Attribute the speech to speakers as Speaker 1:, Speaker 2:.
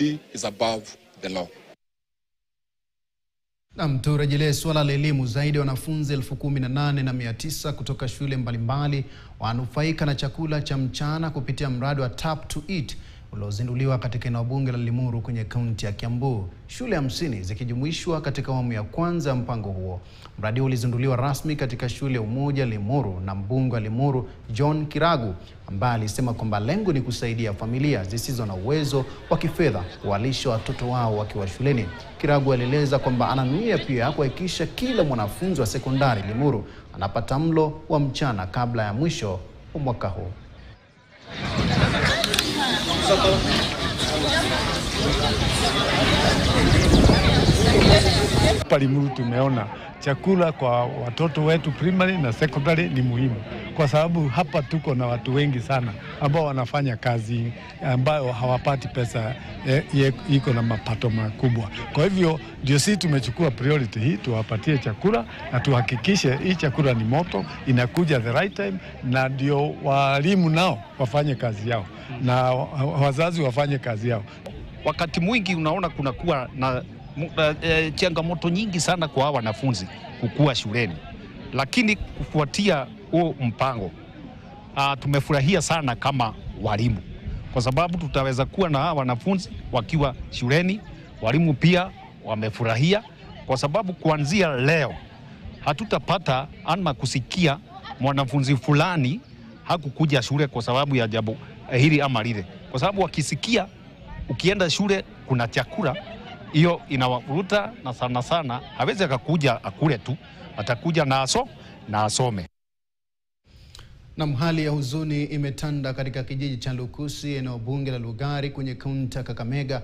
Speaker 1: is above the law.
Speaker 2: Na turejelee swala la elimu. Zaidi ya wanafunzi 18,900 kutoka shule mbalimbali wanufaika na chakula cha mchana kupitia mradi wa Tap to Eat uliozinduliwa katika eneo bunge la Limuru kwenye kaunti ya Kiambu. Shule 50 zikijumuishwa katika awamu ya kwanza ya mpango huo. Mradi ulizinduliwa rasmi katika shule ya Umoja Limuru na mbunge wa Limuru John Kiragu, ambaye alisema kwamba lengo ni kusaidia familia zisizo na uwezo wa kifedha kuwalisha watoto wao wakiwa shuleni. Kiragu alieleza kwamba ananuia pia kuhakikisha kila mwanafunzi wa sekondari Limuru anapata mlo wa mchana kabla ya mwisho wa mwaka huu.
Speaker 3: Hapa Limuru tumeona chakula kwa watoto wetu primary na secondary ni muhimu, kwa sababu hapa tuko na watu wengi sana ambao wanafanya kazi ambayo hawapati pesa iko na mapato makubwa. Kwa hivyo ndio sisi tumechukua priority hii, tuwapatie chakula na tuhakikishe hii chakula ni moto, inakuja the right time, na ndio walimu nao wafanye kazi yao na wazazi wafanye kazi yao.
Speaker 4: Wakati mwingi unaona kunakuwa na changamoto nyingi sana kwa wanafunzi kukua shuleni, lakini kufuatia huo mpango tumefurahia sana kama walimu, kwa sababu tutaweza kuwa na wanafunzi wakiwa shuleni. Walimu pia wamefurahia, kwa sababu kuanzia leo hatutapata ama kusikia mwanafunzi fulani hakukuja shule kwa sababu ya jambo hili ama lile, kwa sababu wakisikia ukienda shule kuna chakula, hiyo inawavuta, na sana sana hawezi akakuja akule tu, atakuja na asome.
Speaker 2: Na hali ya huzuni imetanda katika kijiji cha Lukusi, eneo bunge la Lugari kwenye kaunti ya Kakamega.